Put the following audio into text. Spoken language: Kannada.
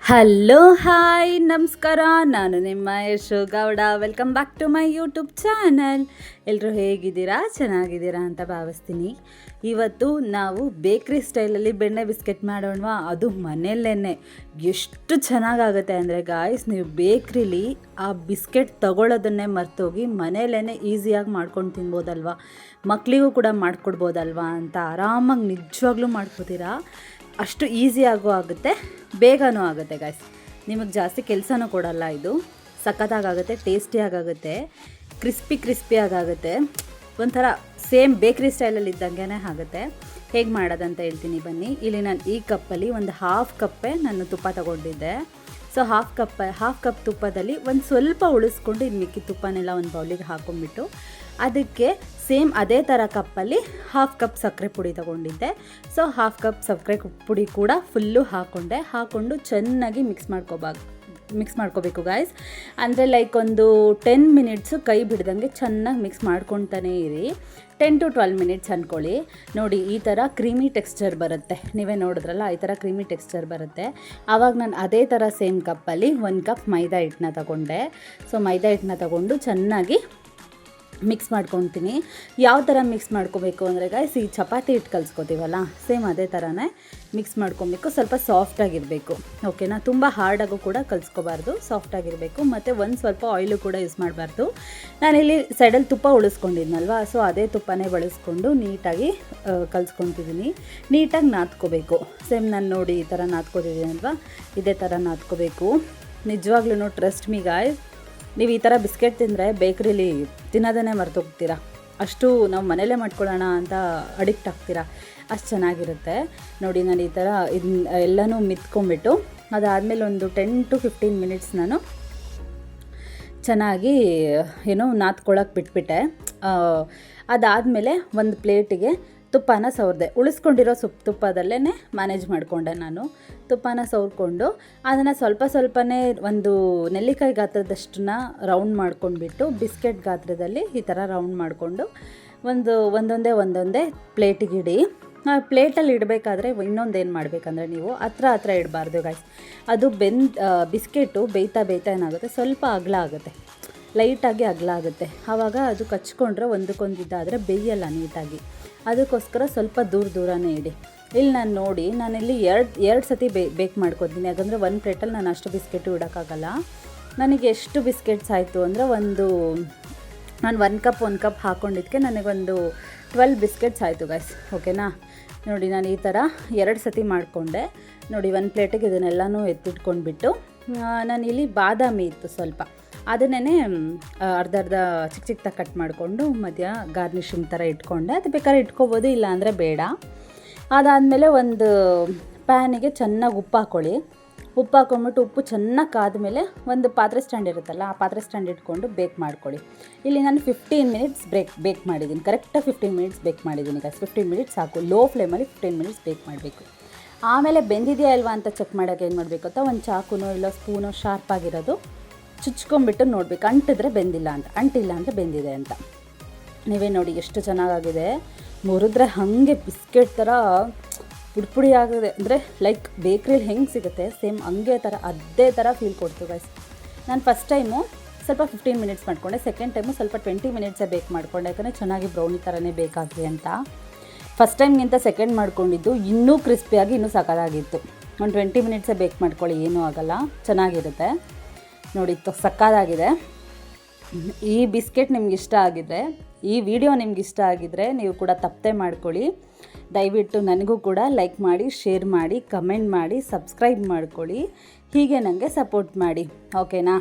ಹಲೋ ಹಾಯ್ ನಮಸ್ಕಾರ. ನಾನು ನಿಮ್ಮ Yashu Gowda. Welcome back to my YouTube channel. ಎಲ್ಲರೂ ಹೇಗಿದ್ದೀರಾ? ಚೆನ್ನಾಗಿದ್ದೀರಾ ಅಂತ ಭಾವಿಸ್ತೀನಿ. ಇವತ್ತು ನಾವು ಬೇಕ್ರಿ ಸ್ಟೈಲಲ್ಲಿ ಬೆಣ್ಣೆ ಬಿಸ್ಕೆಟ್ ಮಾಡೋಣವಾ? ಅದು ಮನೆಯಲ್ಲೇ ಎಷ್ಟು ಚೆನ್ನಾಗಾಗುತ್ತೆ ಅಂದರೆ ಗಾಯ್ಸ್, ನೀವು ಬೇಕ್ರಿಲಿ ಆ ಬಿಸ್ಕೆಟ್ ತಗೊಳ್ಳೋದನ್ನೇ ಮರ್ತೋಗಿ ಮನೆಯಲ್ಲೇ ಈಸಿಯಾಗಿ ಮಾಡ್ಕೊಂಡು ತಿನ್ಬೋದಲ್ವಾ, ಮಕ್ಕಳಿಗೂ ಕೂಡ ಮಾಡಿಕೊಡ್ಬೋದಲ್ವಾ ಅಂತ ಆರಾಮಾಗಿ ನಿಜವಾಗ್ಲೂ ಮಾಡ್ಕೋತೀರಾ. ಅಷ್ಟು ಈಸಿಯಾಗೂ ಆಗುತ್ತೆ, ಬೇಗನೂ ಆಗುತ್ತೆ ಗಾಯ್ಸ್. ನಿಮಗೆ ಜಾಸ್ತಿ ಕೆಲಸನೂ ಕೊಡಲ್ಲ. ಇದು ಸಖತ್ತಾಗುತ್ತೆ, ಟೇಸ್ಟಿಯಾಗುತ್ತೆ, ಕ್ರಿಸ್ಪಿಯಾಗುತ್ತೆ. ಒಂಥರ ಸೇಮ್ ಬೇಕ್ರಿ ಸ್ಟೈಲಲ್ಲಿ ಇದ್ದಂಗೆ ಆಗುತ್ತೆ. ಹೇಗೆ ಮಾಡೋದಂತ ಹೇಳ್ತೀನಿ ಬನ್ನಿ. ಇಲ್ಲಿ ನಾನು ಈ ಕಪ್ಪಲ್ಲಿ ಒಂದು ಹಾಫ್ ಕಪ್ಪೇ ನಾನು ತುಪ್ಪ ತಗೊಂಡಿದ್ದೆ. ಸೊ ಹಾಫ್ ಕಪ್ ತುಪ್ಪದಲ್ಲಿ ಒಂದು ಸ್ವಲ್ಪ ಉಳಿಸ್ಕೊಂಡು ಇನ್ನು ಮಿಕ್ಕಿ ತುಪ್ಪನೆಲ್ಲ ಒಂದು ಬೌಲಿಗೆ ಹಾಕೊಂಡ್ಬಿಟ್ಟು ಅದಕ್ಕೆ ಸೇಮ್ ಅದೇ ಥರ ಕಪ್ಪಲ್ಲಿ ಹಾಫ್ ಕಪ್ ಸಕ್ಕರೆ ಪುಡಿ ತೊಗೊಂಡಿದ್ದೆ. ಸೊ ಹಾಫ್ ಕಪ್ ಸಕ್ಕರೆ ಪುಡಿ ಕೂಡ ಫುಲ್ಲು ಹಾಕ್ಕೊಂಡು ಚೆನ್ನಾಗಿ ಮಿಕ್ಸ್ ಮಾಡ್ಕೋಬೇಕು ಗಾಯ್ಸ್. ಅಂದರೆ ಲೈಕ್ ಒಂದು 10 ಮಿನಿಟ್ಸು ಕೈ ಬಿಡ್ದಂಗೆ ಚೆನ್ನಾಗಿ ಮಿಕ್ಸ್ ಮಾಡ್ಕೊತಾನೇ ಇರಿ. 10 to 12 ಮಿನಿಟ್ಸ್ ಅಂದ್ಕೊಳ್ಳಿ. ನೋಡಿ, ಈ ಥರ ಕ್ರೀಮಿ ಟೆಕ್ಸ್ಚರ್ ಬರುತ್ತೆ. ನೀವೇ ನೋಡಿದ್ರಲ್ಲ, ಈ ಥರ ಕ್ರೀಮಿ ಟೆಕ್ಸ್ಚರ್ ಬರುತ್ತೆ. ಆವಾಗ ನಾನು ಅದೇ ಥರ ಸೇಮ್ ಕಪ್ಪಲ್ಲಿ 1 ಕಪ್ ಮೈದಾ ಹಿಟ್ಟನ್ನ ತಗೊಂಡೆ. ಸೊ ಮೈದಾ ಹಿಟ್ಟನ್ನ ತಗೊಂಡು ಚೆನ್ನಾಗಿ ಮಿಕ್ಸ್ ಮಾಡ್ಕೊತೀನಿ. ಯಾವ ಥರ ಮಿಕ್ಸ್ ಮಾಡ್ಕೋಬೇಕು ಅಂದರೆ ಗಾಯ್ಸ್, ಈ ಚಪಾತಿ ಹಿಟ್ಟು ಕಲಿಸ್ಕೋತೀವಲ್ಲ, ಸೇಮ್ ಅದೇ ಥರನೇ ಮಿಕ್ಸ್ ಮಾಡ್ಕೊಬೇಕು. ಸ್ವಲ್ಪ ಸಾಫ್ಟಾಗಿರಬೇಕು, ಓಕೆನಾ? ತುಂಬ ಹಾರ್ಡಾಗೂ ಕೂಡ ಕಲಿಸ್ಕೋಬಾರ್ದು, ಸಾಫ್ಟಾಗಿರಬೇಕು. ಮತ್ತು ಒಂದು ಸ್ವಲ್ಪ ಆಯಿಲು ಕೂಡ ಯೂಸ್ ಮಾಡಬಾರ್ದು. ನಾನಿಲ್ಲಿ ಸೈಡಲ್ಲಿ ತುಪ್ಪ ಉಳಿಸ್ಕೊಂಡಿದ್ನಲ್ವ, ಸೊ ಅದೇ ತುಪ್ಪನೇ ಬಳಸ್ಕೊಂಡು ನೀಟಾಗಿ ಕಲಿಸ್ಕೊತಿದ್ದೀನಿ. ನೀಟಾಗಿ ನಾದ್ಕೋಬೇಕು. ಸೇಮ್ ನಾನು ನೋಡಿ ಈ ಥರ ನಾದ್ಕೋತಿದ್ದೀನಲ್ವ, ಇದೇ ಥರ ನಾದ್ಕೋಬೇಕು. ನಿಜವಾಗ್ಲೂ ಟ್ರಸ್ಟ್ ಮೀ ಗಾಯ್ಸ್, ನೀವು ಈ ಥರ ಬಿಸ್ಕೆಟ್ ತಿಂದರೆ ಬೇಕ್ರಿಲಿ ತಿನ್ನೋದನ್ನೇ ಮರ್ತೋಗ್ತೀರಾ. ಅಷ್ಟು ನಾವು ಮನೇಲೇ ಮಾಡ್ಕೊಳ್ಳೋಣ ಅಂತ ಅಡಿಕ್ಟ್ ಆಗ್ತೀರಾ, ಅಷ್ಟು ಚೆನ್ನಾಗಿರುತ್ತೆ. ನೋಡಿ, ನಾನು ಈ ಥರ ಎಲ್ಲನೂ ಮಿತ್ಕೊಂಡ್ಬಿಟ್ಟು ಅದಾದಮೇಲೆ ಒಂದು 10 to 15 ಮಿನಿಟ್ಸ್ ನಾನು ಚೆನ್ನಾಗಿ ನಾದ್ಕೊಳ್ಳೋಕೆ ಬಿಟ್ಬಿಟ್ಟೆ. ಅದಾದಮೇಲೆ ಒಂದು ಪ್ಲೇಟಿಗೆ ತುಪ್ಪನ ಸವರ್ದೆ. ಉಳಿಸ್ಕೊಂಡಿರೋ ತುಪ್ಪದಲ್ಲೇ ಮ್ಯಾನೇಜ್ ಮಾಡಿಕೊಂಡೆ ನಾನು. ತುಪ್ಪನ ಸವರ್ಕೊಂಡು ಅದನ್ನು ಸ್ವಲ್ಪನೇ ಒಂದು ನೆಲ್ಲಿಕಾಯಿ ಗಾತ್ರದಷ್ಟನ್ನ ರೌಂಡ್ ಮಾಡ್ಕೊಂಡ್ಬಿಟ್ಟು ಬಿಸ್ಕೆಟ್ ಗಾತ್ರದಲ್ಲಿ ಈ ಥರ ರೌಂಡ್ ಮಾಡಿಕೊಂಡು ಒಂದೊಂದೇ ಪ್ಲೇಟಿಗೆ ಇಡಿ. ಪ್ಲೇಟಲ್ಲಿ ಇಡಬೇಕಾದ್ರೆ ಇನ್ನೊಂದೇನು ಮಾಡಬೇಕಂದ್ರೆ, ನೀವು ಹತ್ರ ಇಡಬಾರ್ದು ಗಾಯ್ಸ್. ಅದು ಬಿಸ್ಕೆಟು ಬೇಯ್ತಾ ಏನಾಗುತ್ತೆ, ಸ್ವಲ್ಪ ಅಗಲ ಆಗುತ್ತೆ, ಲೈಟಾಗಿ ಅಗಲ ಆಗುತ್ತೆ. ಆವಾಗ ಅದು ಕಚ್ಕೊಂಡ್ರೆ ಒಂದಕ್ಕೊಂದು ಇದಾದರೆ ಬೇಯಲ್ಲ ನೀಟಾಗಿ. ಅದಕ್ಕೋಸ್ಕರ ಸ್ವಲ್ಪ ದೂರನೇ ಇಡಿ. ಇಲ್ಲಿ ನಾನು ನೋಡಿ, ನಾನಿಲ್ಲಿ ಎರಡು ಸತಿ ಬೇಕ್ ಮಾಡ್ಕೊತೀನಿ. ಯಾಕಂದರೆ ಒಂದು ಪ್ಲೇಟಲ್ಲಿ ನಾನು ಅಷ್ಟು ಬಿಸ್ಕೆಟು ಇಡೋಕ್ಕಾಗಲ್ಲ. ನನಗೆ ಎಷ್ಟು ಬಿಸ್ಕೆಟ್ಸ್ ಆಯಿತು ಅಂದರೆ, ನಾನು 1 ಕಪ್ ಹಾಕ್ಕೊಂಡಿದ್ದಕ್ಕೆ ನನಗೊಂದು 12 ಬಿಸ್ಕೆಟ್ಸ್ ಆಯಿತು ಗಾಯ್ಸ್, ಓಕೆನಾ? ನೋಡಿ, ನಾನು ಈ ಥರ 2 ಸತಿ ಮಾಡಿಕೊಂಡೆ. ನೋಡಿ, ಒಂದು ಪ್ಲೇಟಿಗೆ ಇದನ್ನೆಲ್ಲನೂ ಎತ್ತಿಟ್ಕೊಂಡ್ಬಿಟ್ಟು ನಾನಿಲ್ಲಿ ಬಾದಾಮಿ ಇತ್ತು ಸ್ವಲ್ಪ, ಅದನ್ನೇ ಅರ್ಧ ಚಿಕ್ಕ ಕಟ್ ಮಾಡಿಕೊಂಡು ಮಧ್ಯ ಗಾರ್ನಿಷಿಂಗ್ ಥರ ಇಟ್ಕೊಂಡೆ. ಅದು ಬೇಕಾದ್ರೆ ಇಟ್ಕೋಬೋದು, ಇಲ್ಲ ಅಂದರೆ ಬೇಡ. ಅದಾದಮೇಲೆ ಒಂದು ಪ್ಯಾನಿಗೆ ಚೆನ್ನಾಗಿ ಉಪ್ಪು ಹಾಕ್ಕೊಂಬಿಟ್ಟು ಉಪ್ಪು ಚೆನ್ನಾಗಿ ಕಾದ್ಮೇಲೆ ಒಂದು ಪಾತ್ರೆ ಸ್ಟ್ಯಾಂಡ್ ಇರುತ್ತಲ್ಲ, ಆ ಪಾತ್ರೆ ಸ್ಟ್ಯಾಂಡ್ ಇಟ್ಕೊಂಡು ಬೇಕ್ ಮಾಡ್ಕೊಳ್ಳಿ. ಇಲ್ಲಿ ನಾನು 15 ಮಿನಿಟ್ಸ್ ಬೇಕ್ ಮಾಡಿದ್ದೀನಿ. ಕರೆಕ್ಟಾಗಿ 15 ಮಿನಿಟ್ಸ್ ಬೇಕ್ ಮಾಡಿದ್ದೀನಿ ಗಾಯ್ಸ್. 15 ಮಿನಿಟ್ಸ್ ಸಾಕು. ಲೋ ಫ್ಲೇಮಲ್ಲಿ 15 ಮಿನಿಟ್ಸ್ ಬೇಕ್ ಮಾಡಬೇಕು. ಆಮೇಲೆ ಬೆಂದಿದೆಯಾ ಅಲ್ವಾ ಅಂತ ಚೆಕ್ ಮಾಡೋಕ್ಕೆ ಏನು ಮಾಡಬೇಕು ಅಂತ, ಒಂದು ಚಾಕುನೋ ಇಲ್ಲ ಸ್ಪೂನೋ ಶಾರ್ಪಾಗಿರೋದು ಚುಚ್ಕೊಂಡ್ಬಿಟ್ಟು ನೋಡಬೇಕು. ಅಂಟಿದ್ರೆ ಬೆಂದಿಲ್ಲ ಅಂತ, ಅಂಟಿಲ್ಲ ಅಂದರೆ ಬೆಂದಿದೆ ಅಂತ. ನೀವೇ ನೋಡಿ ಎಷ್ಟು ಚೆನ್ನಾಗಾಗಿದೆ. ಮುರಿದ್ರೆ ಹಾಗೆ ಬಿಸ್ಕೆಟ್ ಥರ ಪುಡಿ ಆಗಿದೆ. ಅಂದರೆ ಲೈಕ್ ಬೇಕ್ರಿಲಿ ಹೆಂಗೆ ಸಿಗುತ್ತೆ ಸೇಮ್ ಹಂಗೆ ಥರ, ಅದೇ ಥರ ಫೀಲ್ ಕೊಡ್ತು ಗೈಸ್. ನಾನು ಫಸ್ಟ್ ಟೈಮು ಸ್ವಲ್ಪ 15 ಮಿನಿಟ್ಸ್ ಮಾಡಿಕೊಂಡೆ. ಸೆಕೆಂಡ್ ಟೈಮು ಸ್ವಲ್ಪ 20 ಮಿನಿಟ್ಸೇ ಬೇಕ್ ಮಾಡಿಕೊಂಡೆ, ಯಾಕಂದರೆ ಚೆನ್ನಾಗಿ ಬ್ರೌನಿ ಥರನೇ ಬೇಕಾಗಲಿ ಅಂತ. ಫಸ್ಟ್ ಟೈಮ್ಗಿಂತ ಸೆಕೆಂಡ್ ಮಾಡ್ಕೊಂಡಿದ್ದು ಇನ್ನೂ ಕ್ರಿಸ್ಪಿಯಾಗಿ ಇನ್ನೂ ಸಕ್ಕತ್ತಾಗಿತ್ತು. ಒಂದು 20 ಮಿನಿಟ್ಸೇ ಬೇಕ್ ಮಾಡ್ಕೊಳ್ಳಿ, ಏನೂ ಆಗೋಲ್ಲ, ಚೆನ್ನಾಗಿರುತ್ತೆ. ನೋಡಿ, ಸಕ್ಕತ್ತಾಗಿದೆ. ಈ ಬಿಸ್ಕೆಟ್ ನಿಮ್ಗೆ ಇಷ್ಟ ಆಗಿದ್ರೆ, ಈ ವಿಡಿಯೋ ನಿಮ್ಗೆ ಇಷ್ಟ ಆಗಿದ್ರೆ ನೀವು ಕೂಡ ತಪ್ಪದೆ ಮಾಡ್ಕೊಳ್ಳಿ. ದಯವಿಟ್ಟು ನನಗೂ ಕೂಡ ಲೈಕ್ ಮಾಡಿ, ಶೇರ್ ಮಾಡಿ, ಕಮೆಂಟ್ ಮಾಡಿ, ಸಬ್ಸ್ಕ್ರೈಬ್ ಮಾಡ್ಕೊಳ್ಳಿ. ಹೀಗೆ ನನಗೆ ಸಪೋರ್ಟ್ ಮಾಡಿ, ಓಕೆನಾ?